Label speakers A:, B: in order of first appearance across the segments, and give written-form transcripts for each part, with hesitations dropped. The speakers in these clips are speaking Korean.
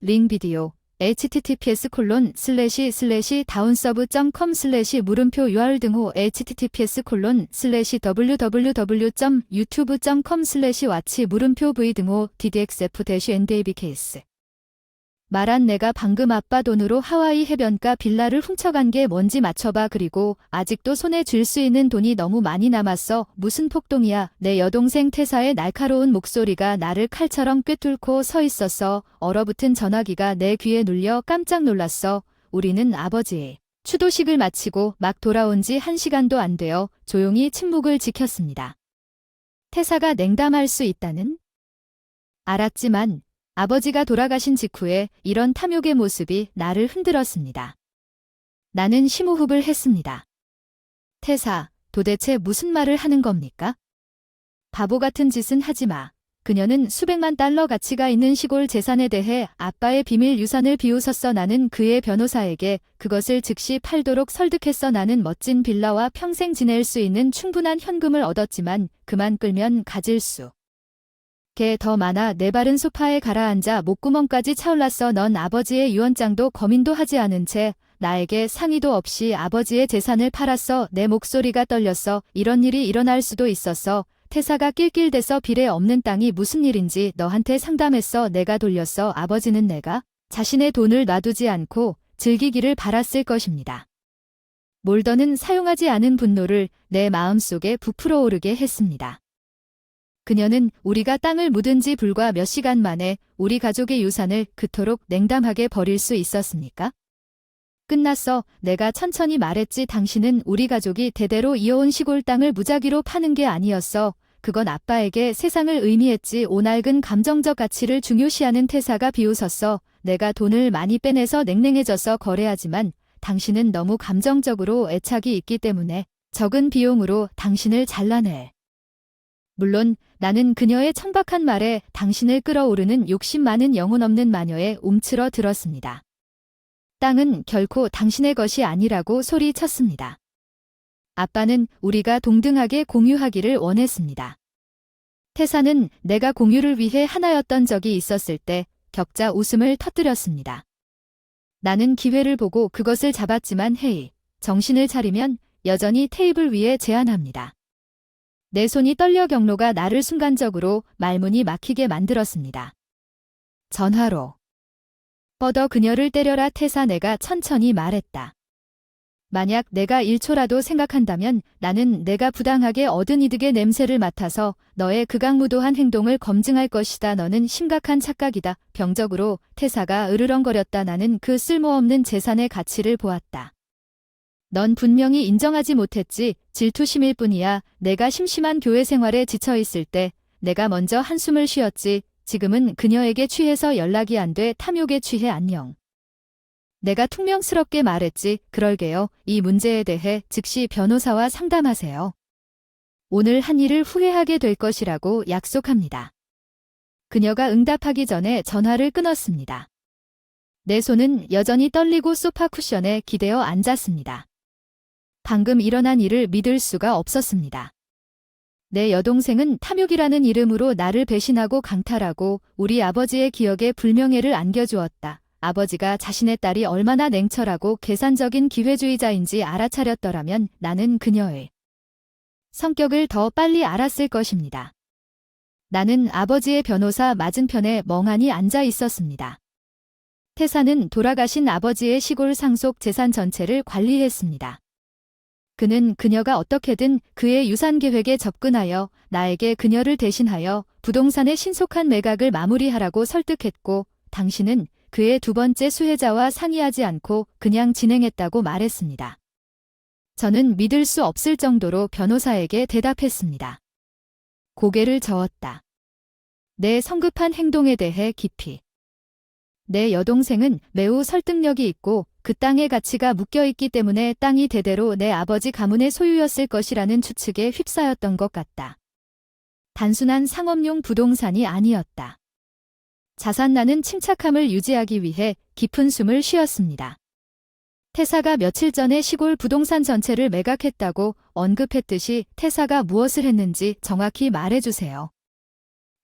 A: 링 비디오 https://downsub.com/물음표 URL 등호 https://www.youtube.com/watch 물음표 v 등호 ddxf-ndabcase 말한 내가 방금 아빠 돈으로 하와이 해변가 빌라를 훔쳐간 게 뭔지 맞춰봐. 그리고 아직도 손에 쥘 수 있는 돈이 너무 많이 남았어. 무슨 폭동이야. 내 여동생 태사의 날카로운 목소리가 나를 칼처럼 꿰뚫고 서 있었어. 얼어붙은 전화기가 내 귀에 눌려 깜짝 놀랐어. 우리는 아버지의 추도식을 마치고 막 돌아온 지 1시간도 안 되어 조용히 침묵을 지켰습니다. 태사가 냉담할 수 있다는? 알았지만 아버지가 돌아가신 직후에 이런 탐욕의 모습이 나를 흔들었습니다. 나는 심호흡을 했습니다. 태사, 도대체 무슨 말을 하는 겁니까? 바보 같은 짓은 하지 마. 그녀는 수백만 달러 가치가 있는 시골 재산에 대해 아빠의 비밀 유산을 비웃었어. 나는 그의 변호사에게 그것을 즉시 팔도록 설득했어. 나는 멋진 빌라와 평생 지낼 수 있는 충분한 현금을 얻었지만 그만 끌면 가질 수 게 더 많아. 내 발은 소파에 가라앉아 목구멍까지 차올랐어. 넌 아버지의 유언장도 검인도 하지 않은 채 나에게 상의도 없이 아버지의 재산을 팔았어. 내 목소리가 떨렸어. 이런 일이 일어날 수도 있었어. 태사가 낄낄대서 빌에 없는 땅이 무슨 일인지 너한테 상담했어. 내가 돌렸어. 아버지는 내가 자신의 돈을 놔두지 않고 즐기기를 바랐을 것입니다. 몰더는 사용하지 않은 분노를 내 마음속에 부풀어 오르게 했습니다. 그녀는 우리가 땅을 묻은 지 불과 몇 시간 만에 우리 가족의 유산을 그토록 냉담하게 버릴 수 있었습니까? 끝났어. 내가 천천히 말했지. 당신은 우리 가족이 대대로 이어온 시골 땅을 무작위로 파는 게 아니었어. 그건 아빠에게 세상을 의미했지. 오낡은 감정적 가치를 중요시하는 태사가 비웃었어. 내가 돈을 많이 빼내서 냉랭해져서 거래하지만 당신은 너무 감정적으로 애착이 있기 때문에 적은 비용으로 당신을 잘라내. 물론 나는 그녀의 천박한 말에 당신을 끌어오르는 욕심 많은 영혼 없는 마녀에 움츠러 들었습니다. 땅은 결코 당신의 것이 아니라고 소리쳤습니다. 아빠는 우리가 동등하게 공유하기를 원했습니다. 태사는 내가 공유를 위해 하나였던 적이 있었을 때 격자 웃음을 터뜨렸습니다. 나는 기회를 보고 그것을 잡았지만 헤이, 정신을 차리면 여전히 테이블 위에 제안합니다. 내 손이 떨려 경로가 나를 순간적으로 말문이 막히게 만들었습니다. 전화로. 뻗어 그녀를 때려라. 태사, 내가 천천히 말했다. 만약 내가 1초라도 생각한다면 나는 내가 부당하게 얻은 이득의 냄새를 맡아서 너의 극악무도한 행동을 검증할 것이다. 너는 심각한 착각이다. 병적으로 태사가 으르렁거렸다. 나는 그 쓸모없는 재산의 가치를 보았다. 넌 분명히 인정하지 못했지. 질투심일 뿐이야. 내가 심심한 교회 생활에 지쳐있을 때 내가 먼저 한숨을 쉬었지. 지금은 그녀에게 취해서 연락이 안 돼. 탐욕에 취해. 안녕. 내가 퉁명스럽게 말했지. 그럴게요. 이 문제에 대해 즉시 변호사와 상담하세요. 오늘 한 일을 후회하게 될 것이라고 약속합니다. 그녀가 응답하기 전에 전화를 끊었습니다. 내 손은 여전히 떨리고 소파 쿠션에 기대어 앉았습니다. 방금 일어난 일을 믿을 수가 없었습니다. 내 여동생은 탐욕이라는 이름으로 나를 배신하고 강탈하고 우리 아버지의 기억에 불명예를 안겨주었다. 아버지가 자신의 딸이 얼마나 냉철하고 계산적인 기회주의자인지 알아차렸더라면 나는 그녀의 성격을 더 빨리 알았을 것입니다. 나는 아버지의 변호사 맞은편에 멍하니 앉아 있었습니다. 태사는 돌아가신 아버지의 시골 상속 재산 전체를 관리했습니다. 그는 그녀가 어떻게든 그의 유산 계획에 접근하여 나에게 그녀를 대신하여 부동산의 신속한 매각을 마무리하라고 설득했고 당신은 그의 두 번째 수혜자와 상의하지 않고 그냥 진행했다고 말했습니다. 저는 믿을 수 없을 정도로 변호사에게 대답했습니다. 고개를 저었다. 내 성급한 행동에 대해 깊이. 내 여동생은 매우 설득력이 있고 그 땅의 가치가 묶여있기 때문에 땅이 대대로 내 아버지 가문의 소유였을 것이라는 추측에 휩싸였던 것 같다. 단순한 상업용 부동산이 아니었다. 자산나는 침착함을 유지하기 위해 깊은 숨을 쉬었습니다. 태사가 며칠 전에 시골 부동산 전체를 매각했다고 언급했듯이 태사가 무엇을 했는지 정확히 말해주세요.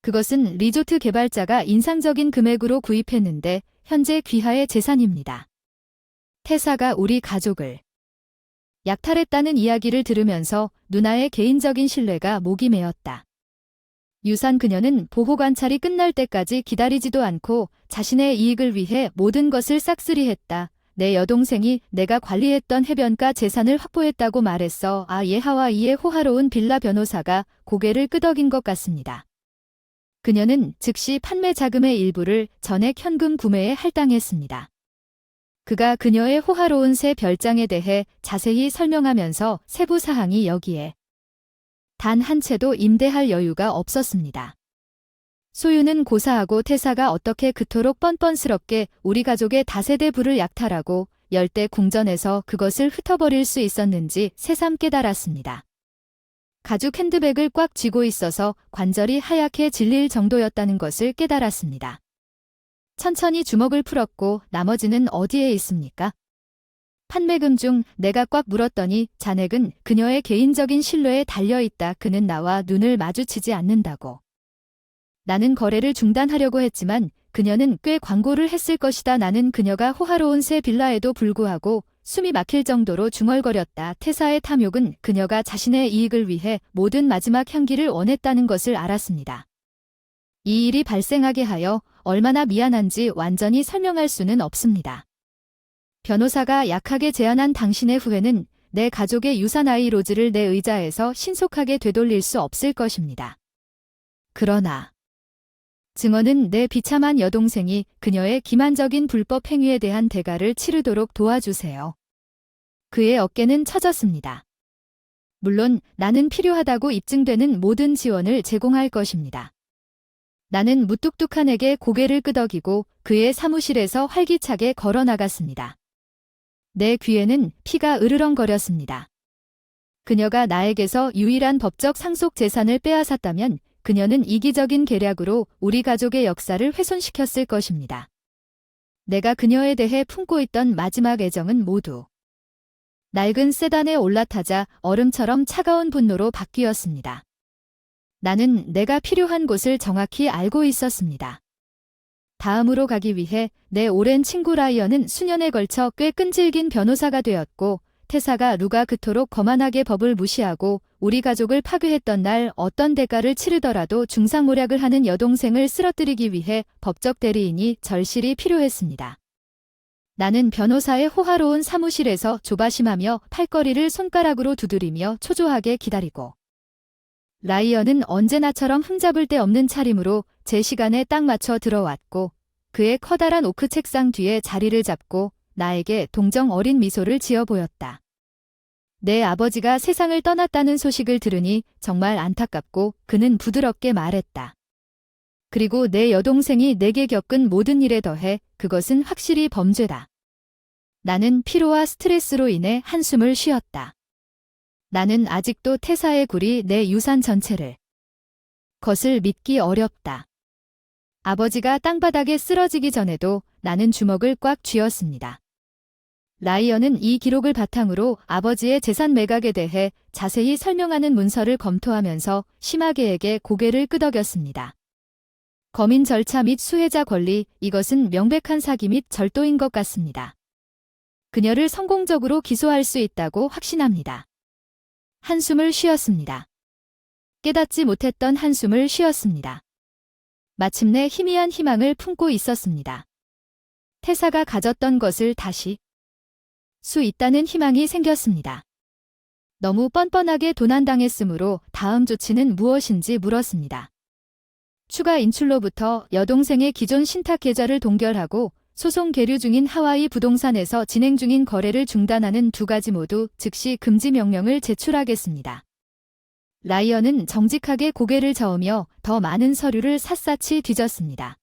A: 그것은 리조트 개발자가 인상적인 금액으로 구입했는데 현재 귀하의 재산입니다. 태사가 우리 가족을 약탈했다는 이야기를 들으면서 누나의 개인적인 신뢰가 목이 메었다. 유산 그녀는 보호관찰이 끝날 때까지 기다리지도 않고 자신의 이익을 위해 모든 것을 싹쓸이했다. 내 여동생이 내가 관리했던 해변가 재산을 확보했다고 말했어. 예, 하와이의 호화로운 빌라 변호사가 고개를 끄덕인 것 같습니다. 그녀는 즉시 판매 자금의 일부를 전액 현금 구매에 할당했습니다. 그가 그녀의 호화로운 새 별장에 대해 자세히 설명하면서 세부 사항이 여기에 단 한 채도 임대할 여유가 없었습니다. 소유는 고사하고 태사가 어떻게 그토록 뻔뻔스럽게 우리 가족의 다세대 부를 약탈하고 열대 궁전에서 그것을 흩어버릴 수 있었는지 새삼 깨달았습니다. 가죽 핸드백을 꽉 쥐고 있어서 관절이 하얗게 질릴 정도였다는 것을 깨달았습니다. 천천히 주먹을 풀었고 나머지는 어디에 있습니까? 판매금 중 내가 꽉 물었더니 잔액은 그녀의 개인적인 신뢰에 달려있다. 그는 나와 눈을 마주치지 않는다고. 나는 거래를 중단하려고 했지만 그녀는 꽤 광고를 했을 것이다. 나는 그녀가 호화로운 새 빌라에도 불구하고 숨이 막힐 정도로 중얼거렸다. 태사의 탐욕은 그녀가 자신의 이익을 위해 모든 마지막 향기를 원했다는 것을 알았습니다. 이 일이 발생하게 하여 얼마나 미안한지 완전히 설명할 수는 없습니다. 변호사가 약하게 제안한 당신의 후회는 내 가족의 유산 로즈를 내 의자에서 신속하게 되돌릴 수 없을 것입니다. 그러나 증언은 내 비참한 여동생이 그녀의 기만적인 불법 행위에 대한 대가를 치르도록 도와주세요. 그의 어깨는 처졌습니다. 물론 나는 필요하다고 입증되는 모든 지원을 제공할 것입니다. 나는 무뚝뚝한에게 고개를 끄덕이고 그의 사무실에서 활기차게 걸어 나갔습니다. 내 귀에는 피가 으르렁거렸습니다. 그녀가 나에게서 유일한 법적 상속 재산을 빼앗았다면 그녀는 이기적인 계략으로 우리 가족의 역사를 훼손시켰을 것입니다. 내가 그녀에 대해 품고 있던 마지막 애정은 모두 낡은 세단에 올라타자 얼음처럼 차가운 분노로 바뀌었습니다. 나는 내가 필요한 곳을 정확히 알고 있었습니다. 다음으로 가기 위해 내 오랜 친구 라이언은 수년에 걸쳐 꽤 끈질긴 변호사가 되었고 태사가 누가 그토록 거만하게 법을 무시하고 우리 가족을 파괴했던 날 어떤 대가를 치르더라도 중상모략을 하는 여동생을 쓰러뜨리기 위해 법적 대리인이 절실히 필요했습니다. 나는 변호사의 호화로운 사무실에서 조바심하며 팔걸이를 손가락으로 두드리며 초조하게 기다리고 라이언은 언제나처럼 흠잡을 데 없는 차림으로 제 시간에 딱 맞춰 들어왔고 그의 커다란 오크 책상 뒤에 자리를 잡고 나에게 동정 어린 미소를 지어 보였다. 내 아버지가 세상을 떠났다는 소식을 들으니 정말 안타깝고 그는 부드럽게 말했다. 그리고 내 여동생이 내게 겪은 모든 일에 더해 그것은 확실히 범죄다. 나는 피로와 스트레스로 인해 한숨을 쉬었다. 나는 아직도 태사의 굴이 내 유산 전체를 것을 믿기 어렵다. 아버지가 땅바닥에 쓰러지기 전에도 나는 주먹을 꽉 쥐었습니다. 라이언은 이 기록을 바탕으로 아버지의 재산 매각에 대해 자세히 설명하는 문서를 검토하면서 심하게에게 고개를 끄덕였습니다. 검인 절차 및 수혜자 권리, 이것은 명백한 사기 및 절도인 것 같습니다. 그녀를 성공적으로 기소할 수 있다고 확신합니다. 한숨을 쉬었습니다. 깨닫지 못했던 한숨을 쉬었습니다. 마침내 희미한 희망을 품고 있었습니다. 태사가 가졌던 것을 다시 수 있다는 희망이 생겼습니다. 너무 뻔뻔하게 도난당했으므로 다음 조치는 무엇인지 물었습니다. 추가 인출로부터 여동생의 기존 신탁 계좌를 동결하고 소송 계류 중인 하와이 부동산에서 진행 중인 거래를 중단하는 두 가지 모두 즉시 금지 명령을 제출하겠습니다. 라이언은 정직하게 고개를 저으며 더 많은 서류를 샅샅이 뒤졌습니다.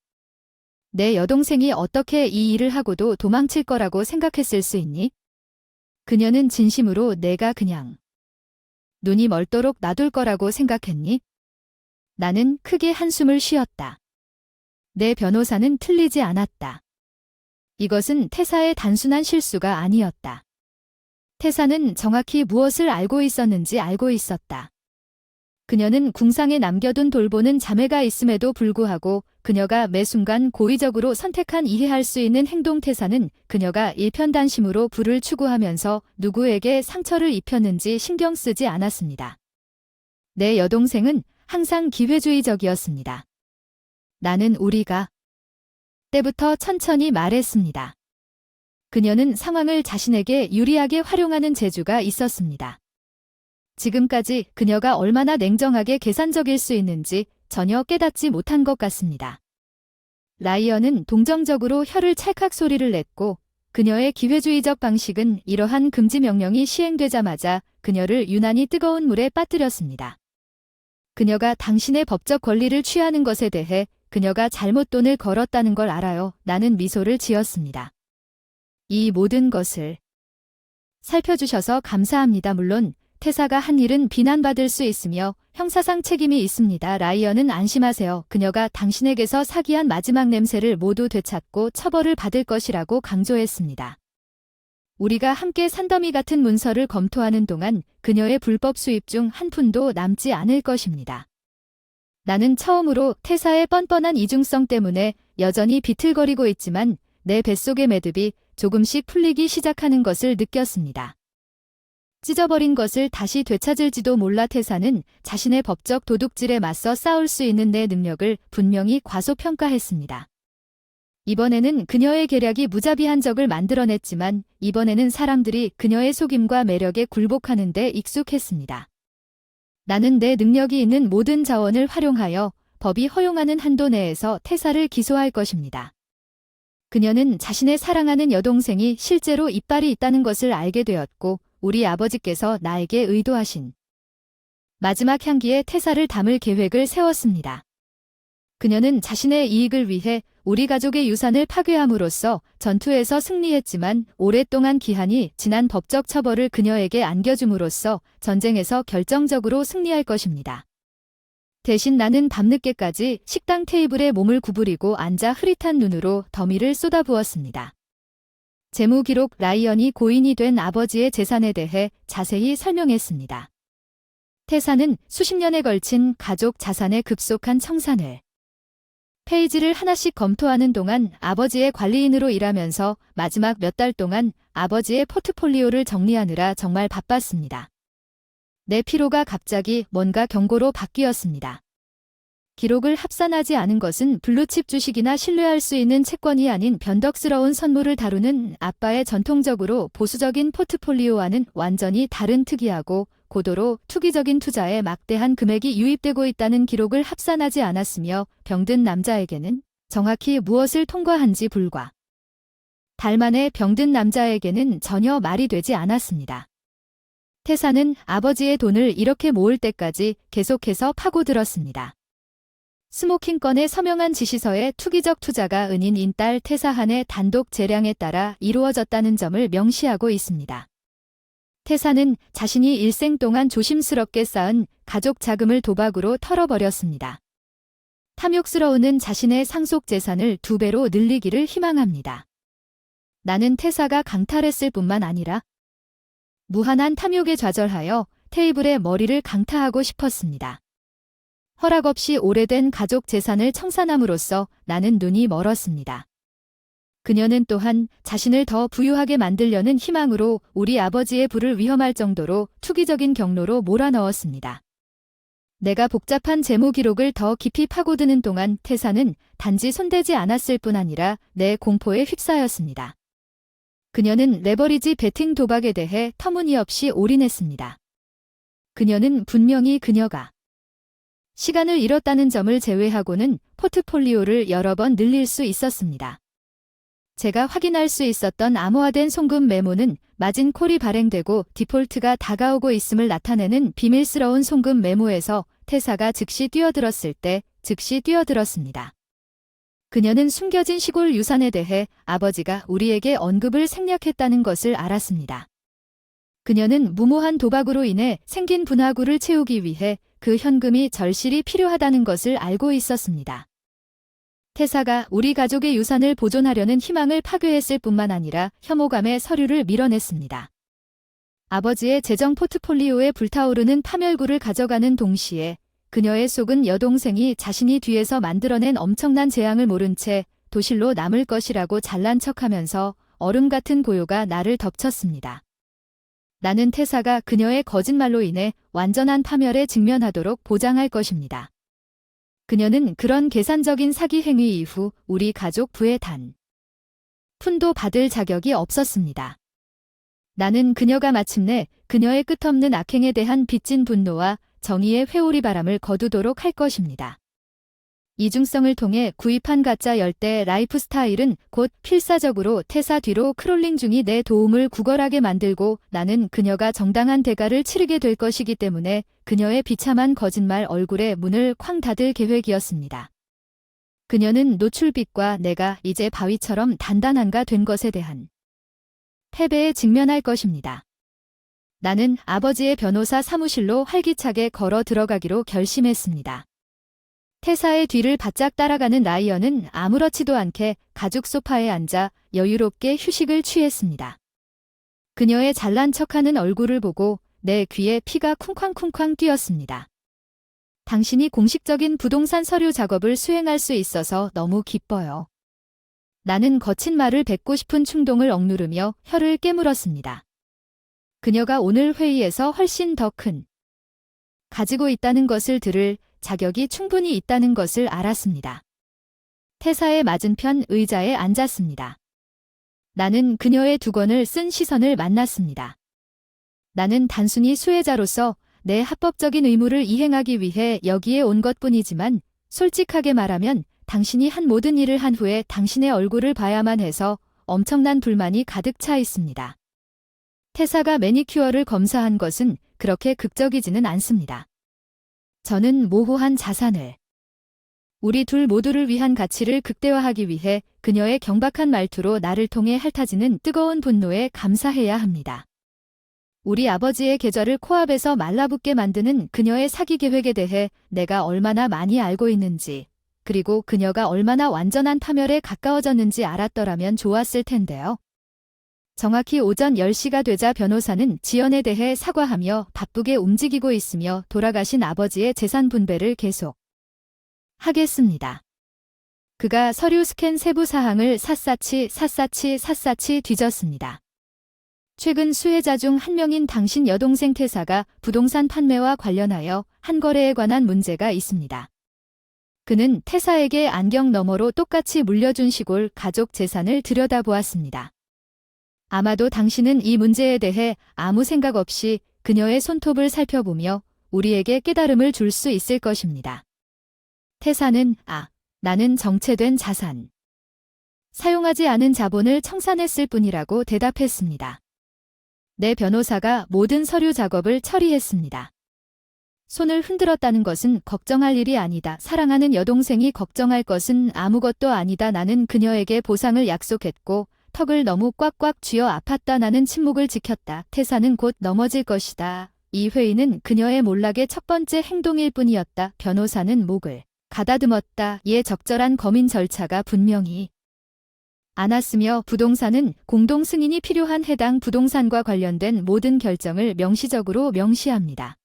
A: 내 여동생이 어떻게 이 일을 하고도 도망칠 거라고 생각했을 수 있니? 그녀는 진심으로 내가 그냥 눈이 멀도록 놔둘 거라고 생각했니? 나는 크게 한숨을 쉬었다. 내 변호사는 틀리지 않았다. 이것은 태사의 단순한 실수가 아니었다. 태사는 정확히 무엇을 알고 있었는지 알고 있었다. 그녀는 궁상에 남겨둔 돌보는 자매가 있음에도 불구하고 그녀가 매 순간 고의적으로 선택한 이해할 수 있는 행동 태사는 그녀가 일편단심으로 부를 추구하면서 누구에게 상처를 입혔는지 신경 쓰지 않았습니다. 내 여동생은 항상 기회주의적이었습니다. 나는 우리가 때부터 천천히 말했습니다. 그녀는 상황을 자신에게 유리하게 활용하는 재주가 있었습니다. 지금까지 그녀가 얼마나 냉정하게 계산적일 수 있는지 전혀 깨닫지 못한 것 같습니다. 라이언은 동정적으로 혀를 찰칵 소리를 냈고 그녀의 기회주의적 방식은 이러한 금지 명령이 시행되자마자 그녀를 유난히 뜨거운 물에 빠뜨렸습니다. 그녀가 당신의 법적 권리를 취하는 것에 대해 그녀가 잘못 돈을 걸었다는 걸 알아요. 나는 미소를 지었습니다. 이 모든 것을 살펴주셔서 감사합니다. 물론 태사가 한 일은 비난받을 수 있으며 형사상 책임이 있습니다. 라이언은 안심하세요. 그녀가 당신에게서 사기한 마지막 냄새를 모두 되찾고 처벌을 받을 것이라고 강조했습니다. 우리가 함께 산더미 같은 문서를 검토하는 동안 그녀의 불법 수입 중 한 푼도 남지 않을 것입니다. 나는 처음으로 태사의 뻔뻔한 이중성 때문에 여전히 비틀거리고 있지만 내 뱃속의 매듭이 조금씩 풀리기 시작하는 것을 느꼈습니다. 찢어버린 것을 다시 되찾을지도 몰라. 태사는 자신의 법적 도둑질에 맞서 싸울 수 있는 내 능력을 분명히 과소평가했습니다. 이번에는 그녀의 계략이 무자비한 적을 만들어냈지만 이번에는 사람들이 그녀의 속임과 매력에 굴복하는 데 익숙했습니다. 나는 내 능력이 있는 모든 자원을 활용하여 법이 허용하는 한도 내에서 태사를 기소할 것입니다. 그녀는 자신의 사랑하는 여동생이 실제로 이빨이 있다는 것을 알게 되었고 우리 아버지께서 나에게 의도하신 마지막 향기에 태사를 담을 계획을 세웠습니다. 그녀는 자신의 이익을 위해 우리 가족의 유산을 파괴함으로써 전투에서 승리했지만 오랫동안 기한이 지난 법적 처벌을 그녀에게 안겨줌으로써 전쟁에서 결정적으로 승리할 것입니다. 대신 나는 밤늦게까지 식당 테이블에 몸을 구부리고 앉아 흐릿한 눈으로 더미를 쏟아부었습니다. 재무기록 라이언이 고인이 된 아버지의 재산에 대해 자세히 설명했습니다. 태사는 수십 년에 걸친 가족 자산의 급속한 청산을 페이지를 하나씩 검토하는 동안 아버지의 관리인으로 일하면서 마지막 몇 달 동안 아버지의 포트폴리오를 정리하느라 정말 바빴습니다. 내 피로가 갑자기 뭔가 경고로 바뀌었습니다. 기록을 합산하지 않은 것은 블루칩 주식이나 신뢰할 수 있는 채권이 아닌 변덕스러운 선물을 다루는 아빠의 전통적으로 보수적인 포트폴리오와는 완전히 다른 특이하고 고도로 투기적인 투자에 막대한 금액이 유입되고 있다는 기록을 합산하지 않았으며 병든 남자에게는 정확히 무엇을 통과한지 불과 달 만에 병든 남자에게는 전혀 말이 되지 않았습니다. 태사는 아버지의 돈을 이렇게 모을 때까지 계속해서 파고들었습니다. 스모킹건의 서명한 지시서에 투기적 투자가 은인인 딸 태사한의 단독 재량에 따라 이루어졌다는 점을 명시하고 있습니다. 태사는 자신이 일생 동안 조심스럽게 쌓은 가족 자금을 도박으로 털어버렸습니다. 탐욕스러우는 자신의 상속 재산을 2배로 늘리기를 희망합니다. 나는 태사가 강탈했을 뿐만 아니라 무한한 탐욕에 좌절하여 테이블에 머리를 강타하고 싶었습니다. 허락 없이 오래된 가족 재산을 청산함으로써 나는 눈이 멀었습니다. 그녀는 또한 자신을 더 부유하게 만들려는 희망으로 우리 아버지의 부를 위험할 정도로 투기적인 경로로 몰아넣었습니다. 내가 복잡한 재무 기록을 더 깊이 파고드는 동안 태사는 단지 손대지 않았을 뿐 아니라 내 공포에 휩싸였습니다. 그녀는 레버리지 베팅 도박에 대해 터무니없이 올인했습니다. 그녀는 분명히 그녀가 시간을 잃었다는 점을 제외하고는 포트폴리오를 여러 번 늘릴 수 있었습니다. 제가 확인할 수 있었던 암호화된 송금 메모는 마진 콜이 발행되고 디폴트가 다가오고 있음을 나타내는 비밀스러운 송금 메모에서 태사가 즉시 뛰어들었을 때 즉시 뛰어들었습니다. 그녀는 숨겨진 시골 유산에 대해 아버지가 우리에게 언급을 생략했다는 것을 알았습니다. 그녀는 무모한 도박으로 인해 생긴 분화구를 채우기 위해 그 현금이 절실히 필요하다는 것을 알고 있었습니다. 태사가 우리 가족의 유산을 보존하려는 희망을 파괴했을 뿐만 아니라 혐오감의 서류를 밀어냈습니다. 아버지의 재정 포트폴리오에 불타오르는 파멸구를 가져가는 동시에 그녀의 속은 여동생이 자신이 뒤에서 만들어낸 엄청난 재앙을 모른 채 도실로 남을 것이라고 잘난 척하면서 얼음 같은 고요가 나를 덮쳤습니다. 나는 태사가 그녀의 거짓말로 인해 완전한 파멸에 직면하도록 보장할 것입니다. 그녀는 그런 계산적인 사기 행위 이후 우리 가족 부에 단 푼도 받을 자격이 없었습니다. 나는 그녀가 마침내 그녀의 끝없는 악행에 대한 빚진 분노와 정의의 회오리 바람을 거두도록 할 것입니다. 이중성을 통해 구입한 가짜 열대 라이프 스타일은 곧 필사적으로 태사 뒤로 크롤링 중이 내 도움을 구걸하게 만들고 나는 그녀가 정당한 대가를 치르게 될 것이기 때문에 그녀의 비참한 거짓말 얼굴에 문을 쾅 닫을 계획이었습니다. 그녀는 노출빛과 내가 이제 바위처럼 단단한가 된 것에 대한 패배에 직면할 것입니다. 나는 아버지의 변호사 사무실로 활기차게 걸어 들어가기로 결심했습니다. 태사의 뒤를 바짝 따라가는 라이언은 아무렇지도 않게 가죽 소파에 앉아 여유롭게 휴식을 취했습니다. 그녀의 잘난 척하는 얼굴을 보고 내 귀에 피가 쿵쾅쿵쾅 뛰었습니다. 당신이 공식적인 부동산 서류 작업을 수행할 수 있어서 너무 기뻐요. 나는 거친 말을 뱉고 싶은 충동을 억누르며 혀를 깨물었습니다. 그녀가 오늘 회의에서 훨씬 더 큰 가지고 있다는 것을 들을 자격이 충분히 있다는 것을 알았습니다. 태사의 맞은편 의자에 앉았습니다. 나는 그녀의 두건을 쓴 시선을 만났습니다. 나는 단순히 수혜자로서 내 합법적인 의무를 이행하기 위해 여기에 온 것뿐이지만 솔직하게 말하면 당신이 한 모든 일을 한 후에 당신의 얼굴을 봐야만 해서 엄청난 불만이 가득 차 있습니다. 태사가 매니큐어를 검사한 것은 그렇게 극적이지는 않습니다. 저는 모호한 자산을 우리 둘 모두를 위한 가치를 극대화하기 위해 그녀의 경박한 말투로 나를 통해 핥아지는 뜨거운 분노에 감사해야 합니다. 우리 아버지의 계절을 코앞에서 말라붙게 만드는 그녀의 사기 계획에 대해 내가 얼마나 많이 알고 있는지, 그리고 그녀가 얼마나 완전한 파멸에 가까워졌는지 알았더라면 좋았을 텐데요. 정확히 오전 10시가 되자 변호사는 지연에 대해 사과하며 바쁘게 움직이고 있으며 돌아가신 아버지의 재산 분배를 계속 하겠습니다. 그가 서류 스캔 세부 사항을 샅샅이 뒤졌습니다. 최근 수혜자 중 한 명인 당신 여동생 태사가 부동산 판매와 관련하여 한 거래에 관한 문제가 있습니다. 그는 태사에게 안경 너머로 똑같이 물려준 시골 가족 재산을 들여다보았습니다. 아마도 당신은 이 문제에 대해 아무 생각 없이 그녀의 손톱을 살펴보며 우리에게 깨달음을 줄 수 있을 것입니다. 태사는 나는 정체된 자산. 사용하지 않은 자본을 청산했을 뿐이라고 대답했습니다. 내 변호사가 모든 서류 작업을 처리했습니다. 손을 흔들었다는 것은 걱정할 일이 아니다. 사랑하는 여동생이 걱정할 것은 아무것도 아니다. 나는 그녀에게 보상을 약속했고 턱을 너무 꽉꽉 쥐어 아팠다. 나는 침묵을 지켰다. 태사는 곧 넘어질 것이다. 이 회의는 그녀의 몰락의 첫 번째 행동일 뿐이었다. 변호사는 목을 가다듬었다. 이에 적절한 검인 절차가 분명히 않았으며 부동산은 공동 승인이 필요한 해당 부동산과 관련된 모든 결정을 명시적으로 명시합니다.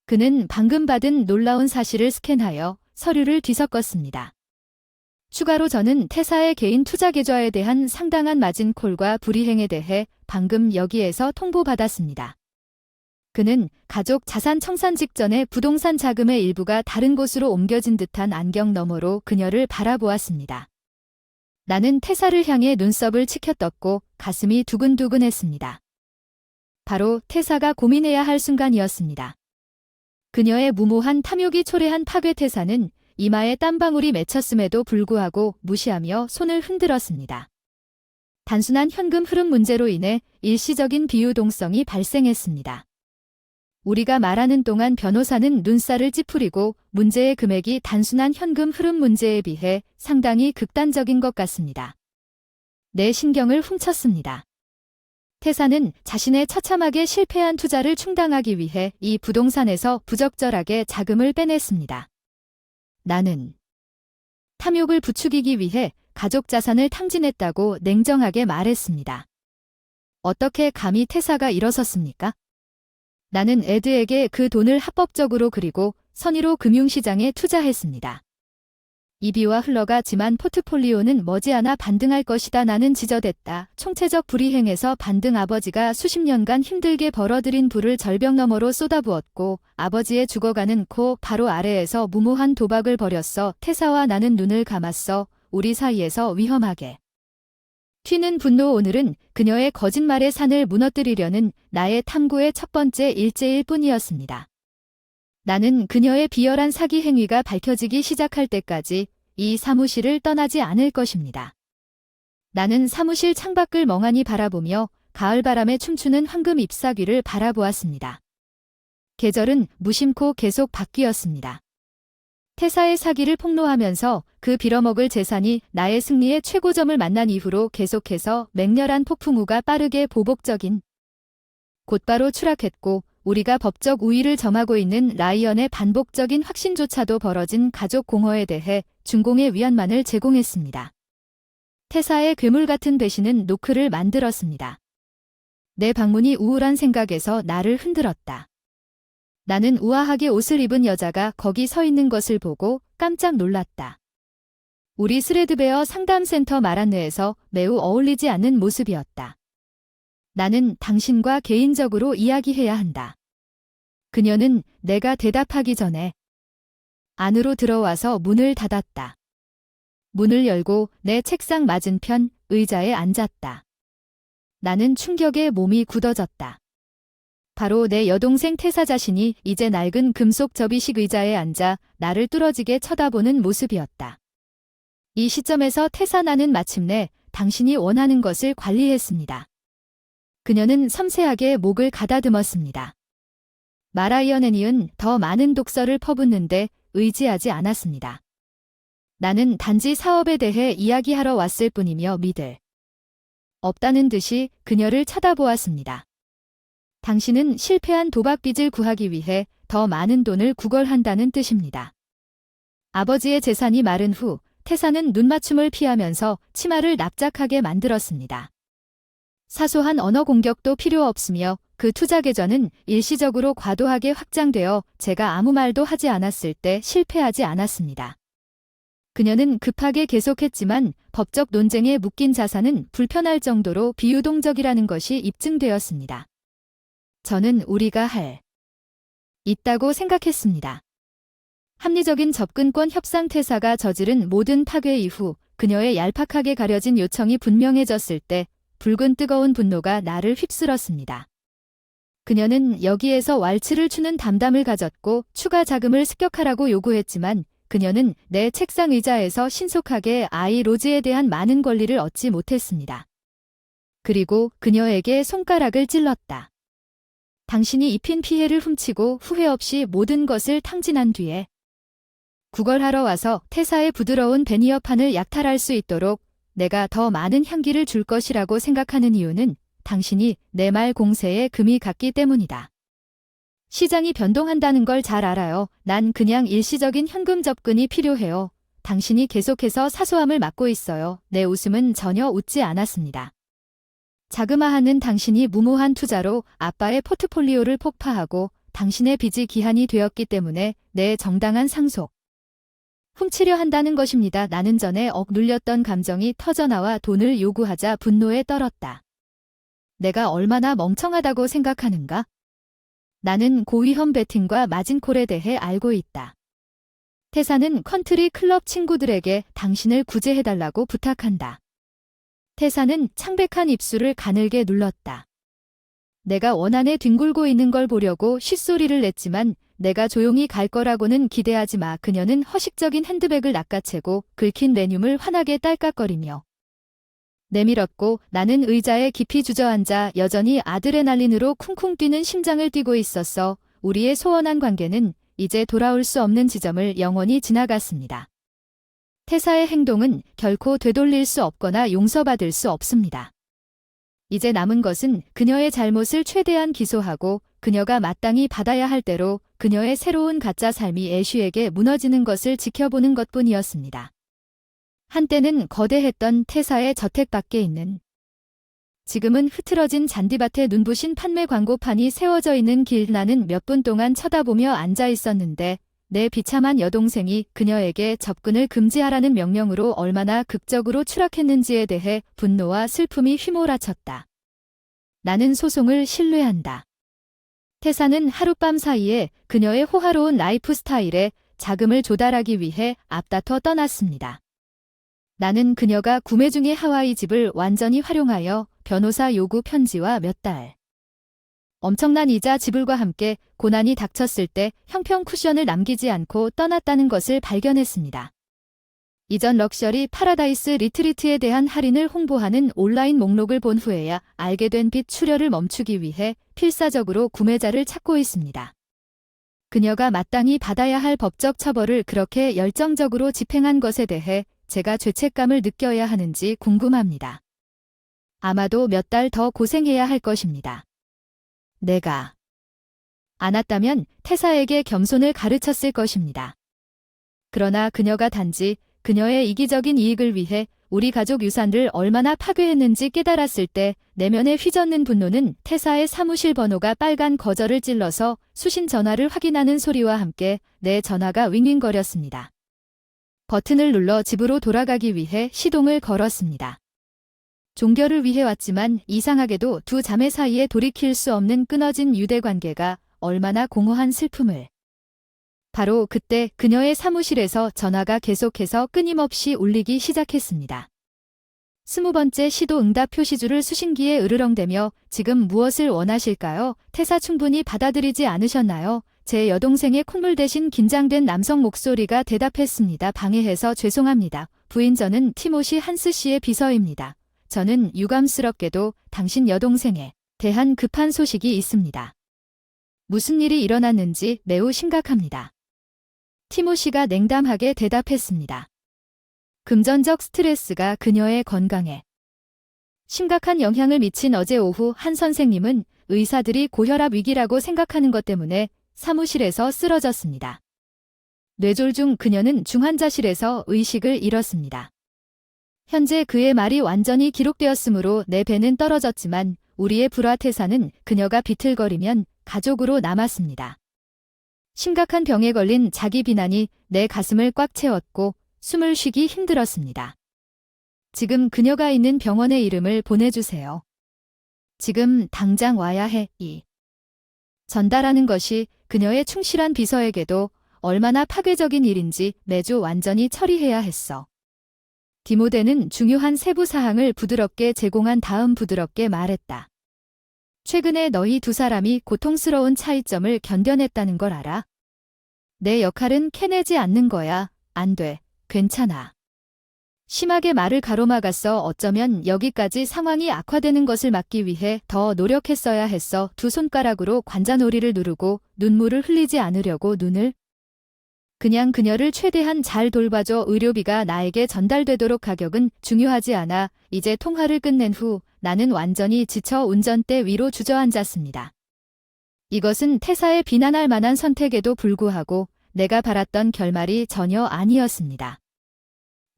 A: 그는 방금 받은 놀라운 사실을 스캔하여 서류를 뒤섞었습니다. 추가로 저는 태사의 개인 투자 계좌에 대한 상당한 마진콜과 불이행에 대해 방금 여기에서 통보받았습니다. 그는 가족 자산 청산 직전에 부동산 자금의 일부가 다른 곳으로 옮겨진 듯한 안경 너머로 그녀를 바라보았습니다. 나는 태사를 향해 눈썹을 치켜떴고 가슴이 두근두근했습니다. 바로 태사가 고민해야 할 순간이었습니다. 그녀의 무모한 탐욕이 초래한 파괴. 태사는 이마에 땀방울이 맺혔음에도 불구하고 무시하며 손을 흔들었습니다. 단순한 현금 흐름 문제로 인해 일시적인 비유동성이 발생했습니다. 우리가 말하는 동안 변호사는 눈살을 찌푸리고 문제의 금액이 단순한 현금 흐름 문제에 비해 상당히 극단적인 것 같습니다. 내 신경을 훔쳤습니다. 태사는 자신의 처참하게 실패한 투자를 충당하기 위해 이 부동산에서 부적절하게 자금을 빼냈습니다. 나는 탐욕을 부추기기 위해 가족 자산을 탕진했다고 냉정하게 말했습니다. 어떻게 감히 태사가 일어섰습니까? 나는 에드에게 그 돈을 합법적으로 그리고 선의로 금융시장에 투자했습니다. 이비와 흘러가지만 포트폴리오는 머지않아 반등할 것이다. 나는 지저댔다. 총체적 불이행에서 반등. 아버지가 수십 년간 힘들게 벌어들인 부를 절벽 너머로 쏟아부었고 아버지의 죽어가는 코 바로 아래에서 무모한 도박을 벌였어. 태사와 나는 눈을 감았어. 우리 사이에서 위험하게 튀는 분노. 오늘은 그녀의 거짓말의 산을 무너뜨리려는 나의 탐구의 첫 번째 일제일 뿐이었습니다. 나는 그녀의 비열한 사기 행위가 밝혀지기 시작할 때까지 이 사무실을 떠나지 않을 것입니다. 나는 사무실 창밖을 멍하니 바라보며 가을바람에 춤추는 황금 잎사귀를 바라보았습니다. 계절은 무심코 계속 바뀌었습니다. 태사의 사기를 폭로하면서 그 빌어먹을 재산이 나의 승리의 최고점을 만난 이후로 계속해서 맹렬한 폭풍우가 빠르게 보복적인 곧바로 추락했고 우리가 법적 우위를 점하고 있는 라이언의 반복적인 확신조차도 벌어진 가족 공허에 대해 준공의 위안만을 제공했습니다. 태사의 괴물 같은 배신은 노크를 만들었습니다. 내 방문이 우울한 생각에서 나를 흔들었다. 나는 우아하게 옷을 입은 여자가 거기 서 있는 것을 보고 깜짝 놀랐다. 우리 스레드베어 상담센터 마란느에서 매우 어울리지 않는 모습이었다. 나는 당신과 개인적으로 이야기해야 한다. 그녀는 내가 대답하기 전에 안으로 들어와서 문을 닫았다. 문을 열고 내 책상 맞은편 의자에 앉았다. 나는 충격에 몸이 굳어졌다. 바로 내 여동생 태사 자신이 이제 낡은 금속 접이식 의자에 앉아 나를 뚫어지게 쳐다보는 모습이었다. 이 시점에서 태사 나는 마침내 당신이 원하는 것을 관리했습니다. 그녀는 섬세하게 목을 가다듬었습니다. 마라이언 애니은 더 많은 독서를 퍼붓는데 의지하지 않았습니다. 나는 단지 사업에 대해 이야기하러 왔을 뿐이며 믿을 없다는 듯이 그녀를 쳐다보았습니다. 당신은 실패한 도박빚을 구하기 위해 더 많은 돈을 구걸한다는 뜻입니다. 아버지의 재산이 마른 후 태사는 눈맞춤을 피하면서 치마를 납작하게 만들었습니다. 사소한 언어 공격도 필요 없으며 그 투자 계좌는 일시적으로 과도하게 확장되어 제가 아무 말도 하지 않았을 때 실패하지 않았습니다. 그녀는 급하게 계속했지만 법적 논쟁에 묶인 자산은 불편할 정도로 비유동적이라는 것이 입증되었습니다. 저는 우리가 할 있다고 생각했습니다. 합리적인 접근권 협상. 태사가 저지른 모든 파괴 이후 그녀의 얄팍하게 가려진 요청이 분명해졌을 때 붉은 뜨거운 분노가 나를 휩쓸었습니다. 그녀는 여기에서 왈츠를 추는 담담을 가졌고 추가 자금을 습격하라고 요구했지만 그녀는 내 책상 의자에서 신속하게 아이 로즈에 대한 많은 권리를 얻지 못했습니다. 그리고 그녀에게 손가락을 찔렀다. 당신이 입힌 피해를 훔치고 후회 없이 모든 것을 탕진한 뒤에 구걸하러 와서 태사의 부드러운 베니어판을 약탈할 수 있도록 내가 더 많은 향기를 줄 것이라고 생각하는 이유는 당신이 내 말 공세에 금이 갔기 때문이다. 시장이 변동한다는 걸 잘 알아요. 난 그냥 일시적인 현금 접근이 필요해요. 당신이 계속해서 사소함을 막고 있어요. 내 웃음은 전혀 웃지 않았습니다. 자그마하는 당신이 무모한 투자로 아빠의 포트폴리오를 폭파하고 당신의 빚이 기한이 되었기 때문에 내 정당한 상속 훔치려 한다는 것입니다. 나는 전에 억눌렸던 감정이 터져나와 돈을 요구하자 분노에 떨었다. 내가 얼마나 멍청하다고 생각하는가? 나는 고위험 베팅과 마진콜에 대해 알고 있다. 태사는 컨트리 클럽 친구들에게 당신을 구제해달라고 부탁한다. 태사는 창백한 입술을 가늘게 눌렀다. 내가 원한에 뒹굴고 있는 걸 보려고 쉿소리를 냈지만 내가 조용히 갈 거라고는 기대하지 마. 그녀는 허식적인 핸드백을 낚아채고 긁힌 메뇰을 환하게 딸깍거리며 내밀었고 나는 의자에 깊이 주저앉아 여전히 아드레날린으로 쿵쿵 뛰는 심장을 뛰고 있었어. 우리의 소원한 관계는 이제 돌아올 수 없는 지점을 영원히 지나갔습니다. 태사의 행동은 결코 되돌릴 수 없거나 용서받을 수 없습니다. 이제 남은 것은 그녀의 잘못을 최대한 기소하고 그녀가 마땅히 받아야 할 대로 그녀의 새로운 가짜 삶이 애쉬에게 무너지는 것을 지켜보는 것뿐이었습니다. 한때는 거대했던 태사의 저택 밖에 있는 지금은 흐트러진 잔디밭에 눈부신 판매 광고판이 세워져 있는 길. 나는 몇 분 동안 쳐다보며 앉아 있었는데 내 비참한 여동생이 그녀에게 접근을 금지하라는 명령으로 얼마나 극적으로 추락했는지에 대해 분노와 슬픔이 휘몰아쳤다. 나는 소송을 신뢰한다. 태사는 하룻밤 사이에 그녀의 호화로운 라이프 스타일에 자금을 조달하기 위해 앞다퉈 떠났습니다. 나는 그녀가 구매 중의 하와이 집을 완전히 활용하여 변호사 요구 편지와 몇 달 엄청난 이자 지불과 함께 고난이 닥쳤을 때 형평 쿠션을 남기지 않고 떠났다는 것을 발견했습니다. 이전 럭셔리 파라다이스 리트리트에 대한 할인을 홍보하는 온라인 목록을 본 후에야 알게 된 빚 출혈을 멈추기 위해 필사적으로 구매자를 찾고 있습니다. 그녀가 마땅히 받아야 할 법적 처벌을 그렇게 열정적으로 집행한 것에 대해 제가 죄책감을 느껴야 하는지 궁금합니다. 아마도 몇 달 더 고생해야 할 것입니다. 내가 안 왔다면 태사에게 겸손을 가르쳤을 것입니다. 그러나 그녀가 단지 그녀의 이기적인 이익을 위해 우리 가족 유산을 얼마나 파괴했는지 깨달았을 때 내면에 휘젓는 분노는 태사의 사무실 번호가 빨간 거절을 찔러서 수신 전화를 확인하는 소리와 함께 내 전화가 윙윙거렸습니다. 버튼을 눌러 집으로 돌아가기 위해 시동을 걸었습니다. 종결을 위해 왔지만 이상하게도 두 자매 사이에 돌이킬 수 없는 끊어진 유대관계가 얼마나 공허한 슬픔을. 바로 그때 그녀의 사무실에서 전화가 계속해서 끊임없이 울리기 시작했습니다. 20번째 시도 응답 표시줄을 수신기에 으르렁대며 지금 무엇을 원하실까요? 태사 충분히 받아들이지 않으셨나요? 제 여동생의 콧물 대신 긴장된 남성 목소리가 대답했습니다. 방해해서 죄송합니다. 부인 저는 티모시 한스 씨의 비서입니다. 저는 유감스럽게도 당신 여동생에 대한 급한 소식이 있습니다. 무슨 일이 일어났는지 매우 심각합니다. 티모시가 냉담하게 대답했습니다. 금전적 스트레스가 그녀의 건강에 심각한 영향을 미친 어제 오후 한 선생님은 의사들이 고혈압 위기라고 생각하는 것 때문에 사무실에서 쓰러졌습니다. 뇌졸 중 그녀는 중환자실에서 의식을 잃었습니다. 현재 그의 말이 완전히 기록되었으므로 내 배는 떨어졌지만 우리의 불화태사는 그녀가 비틀거리면 가족으로 남았습니다. 심각한 병에 걸린 자기 비난이 내 가슴을 꽉 채웠고 숨을 쉬기 힘들었습니다. 지금 그녀가 있는 병원의 이름을 보내주세요. 지금 당장 와야 해. 전달하는 것이 그녀의 충실한 비서에게도 얼마나 파괴적인 일인지 매주 완전히 처리해야 했어. 디모데는 중요한 세부 사항을 부드럽게 제공한 다음 부드럽게 말했다. 최근에 너희 두 사람이 고통스러운 차이점을 견뎌냈다는 걸 알아? 내 역할은 캐내지 않는 거야. 안 돼. 괜찮아. 심하게 말을 가로막았어. 어쩌면 여기까지 상황이 악화되는 것을 막기 위해 더 노력했어야 했어. 두 손가락으로 관자놀이를 누르고 눈물을 흘리지 않으려고 눈을 그냥 그녀를 최대한 잘 돌봐줘. 의료비가 나에게 전달되도록 가격은 중요하지 않아. 이제 통화를 끝낸 후 나는 완전히 지쳐 운전대 위로 주저앉았습니다. 이것은 태사의 비난할 만한 선택에도 불구하고 내가 바랐던 결말이 전혀 아니었습니다.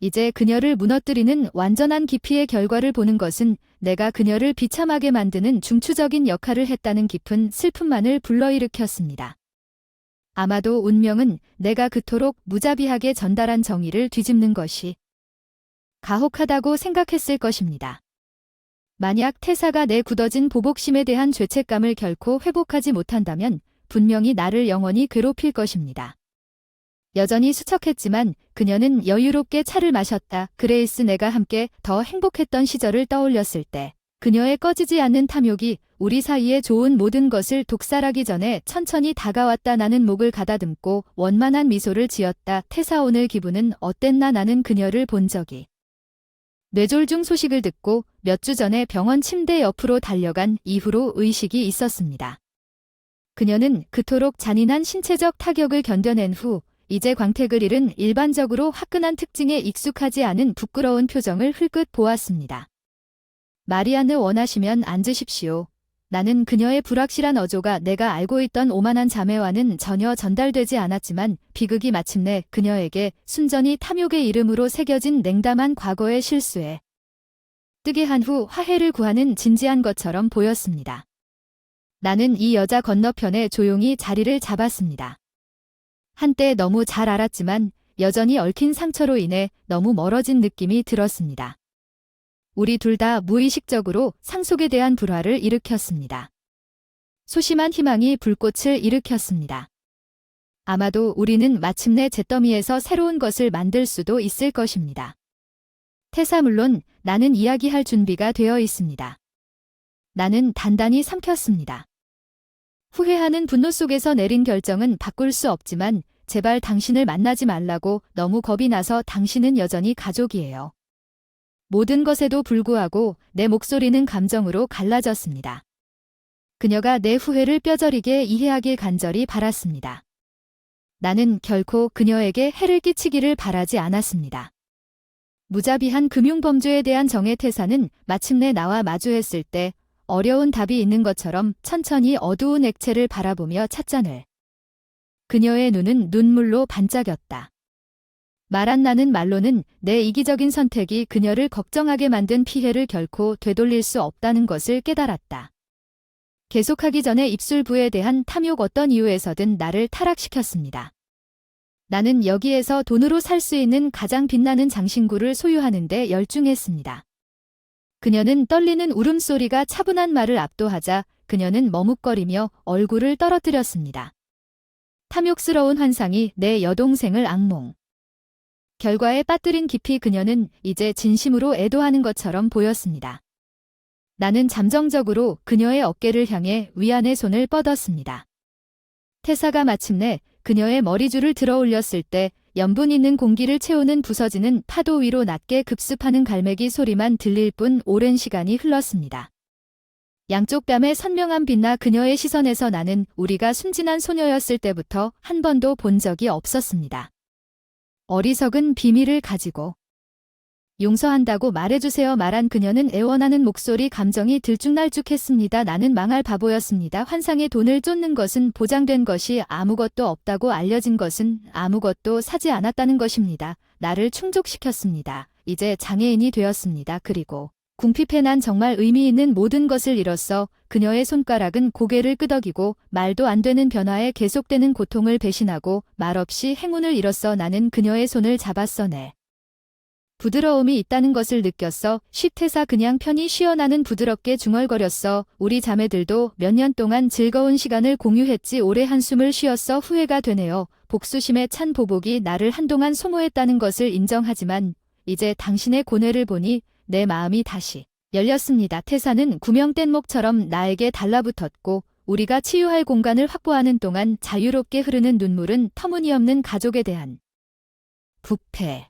A: 이제 그녀를 무너뜨리는 완전한 기피의 결과를 보는 것은 내가 그녀를 비참하게 만드는 중추적인 역할을 했다는 깊은 슬픔만을 불러일으켰습니다. 아마도 운명은 내가 그토록 무자비하게 전달한 정의를 뒤집는 것이 가혹하다고 생각했을 것입니다. 만약 태사가 내 굳어진 보복심에 대한 죄책감을 결코 회복하지 못한다면 분명히 나를 영원히 괴롭힐 것입니다. 여전히 수척했지만 그녀는 여유롭게 차를 마셨다. 그레이스 내가 함께 더 행복했던 시절을 떠올렸을 때 그녀의 꺼지지 않는 탐욕이 우리 사이에 좋은 모든 것을 독살하기 전에 천천히 다가왔다. 나는 목을 가다듬고 원만한 미소를 지었다. 태사 오늘 기분은 어땠나? 나는 그녀를 본 적이 뇌졸중 소식을 듣고 몇 주 전에 병원 침대 옆으로 달려간 이후로 의식이 있었습니다. 그녀는 그토록 잔인한 신체적 타격을 견뎌낸 후 이제 광택을 잃은 일반적으로 화끈한 특징에 익숙하지 않은 부끄러운 표정을 흘끗 보았습니다. 마리아느 원하시면 앉으십시오. 나는 그녀의 불확실한 어조가 내가 알고 있던 오만한 자매와는 전혀 전달되지 않았지만 비극이 마침내 그녀에게 순전히 탐욕의 이름으로 새겨진 냉담한 과거의 실수에 뜨게 한 후 화해를 구하는 진지한 것처럼 보였습니다. 나는 이 여자 건너편에 조용히 자리를 잡았습니다. 한때 너무 잘 알았지만 여전히 얽힌 상처로 인해 너무 멀어진 느낌이 들었습니다. 우리 둘 다 무의식적으로 상속에 대한 불화를 일으켰습니다. 소심한 희망이 불꽃을 일으켰습니다. 아마도 우리는 마침내 잿더미에서 새로운 것을 만들 수도 있을 것입니다. 태사 물론 나는 이야기할 준비가 되어 있습니다. 나는 단단히 삼켰습니다. 후회하는 분노 속에서 내린 결정은 바꿀 수 없지만 제발 당신을 만나지 말라고. 너무 겁이 나서. 당신은 여전히 가족이에요. 모든 것에도 불구하고 내 목소리는 감정으로 갈라졌습니다. 그녀가 내 후회를 뼈저리게 이해하길 간절히 바랐습니다. 나는 결코 그녀에게 해를 끼치기를 바라지 않았습니다. 무자비한 금융범죄에 대한 정의 태사는 마침내 나와 마주했을 때 어려운 답이 있는 것처럼 천천히 어두운 액체를 바라보며 찻잔을. 그녀의 눈은 눈물로 반짝였다. 말 안 나는 말로는 내 이기적인 선택이 그녀를 걱정하게 만든 피해를 결코 되돌릴 수 없다는 것을 깨달았다. 계속하기 전에 입술부에 대한 탐욕 어떤 이유에서든 나를 타락시켰습니다. 나는 여기에서 돈으로 살 수 있는 가장 빛나는 장신구를 소유하는 데 열중했습니다. 그녀는 떨리는 울음소리가 차분한 말을 압도하자 그녀는 머뭇거리며 얼굴을 떨어뜨렸습니다. 탐욕스러운 환상이 내 여동생을 악몽. 결과에 빠뜨린 깊이 그녀는 이제 진심으로 애도하는 것처럼 보였습니다. 나는 잠정적으로 그녀의 어깨를 향해 위안의 손을 뻗었습니다. 태사가 마침내 그녀의 머리줄을 들어 올렸을 때 염분 있는 공기를 채우는 부서지는 파도 위로 낮게 급습하는 갈매기 소리만 들릴 뿐 오랜 시간이 흘렀습니다. 양쪽 뺨에 선명한 빛나 그녀의 시선에서 나는 우리가 순진한 소녀였을 때부터 한 번도 본 적이 없었습니다. 어리석은 비밀을 가지고 용서한다고 말해주세요. 말한 그녀는 애원하는 목소리. 감정이 들쭉날쭉했습니다. 나는 망할 바보였습니다. 환상의 돈을 쫓는 것은 보장된 것이 아무것도 없다고 알려진 것은 아무것도 사지 않았다는 것입니다. 나를 충족시켰습니다. 이제 장애인이 되었습니다. 그리고 궁핍해 난 정말 의미 있는 모든 것을 잃었어. 그녀의 손가락은 고개를 끄덕이고 말도 안 되는 변화에 계속되는 고통을 배신하고 말없이 행운을 잃었어. 나는 그녀의 손을 잡았어. 내 부드러움이 있다는 것을 느꼈어. 태사 그냥 편히 쉬어. 나는 부드럽게 중얼거렸어. 우리 자매들도 몇 년 동안 즐거운 시간을 공유했지. 오래 한숨을 쉬었어. 후회가 되네요. 복수심에 찬 보복이 나를 한동안 소모했다는 것을 인정하지만 이제 당신의 고뇌를 보니 내 마음이 다시 열렸습니다. 태사는 구명된 목처럼 나에게 달라붙었고 우리가 치유할 공간을 확보하는 동안 자유롭게 흐르는 눈물은 터무니없는 가족에 대한 부패.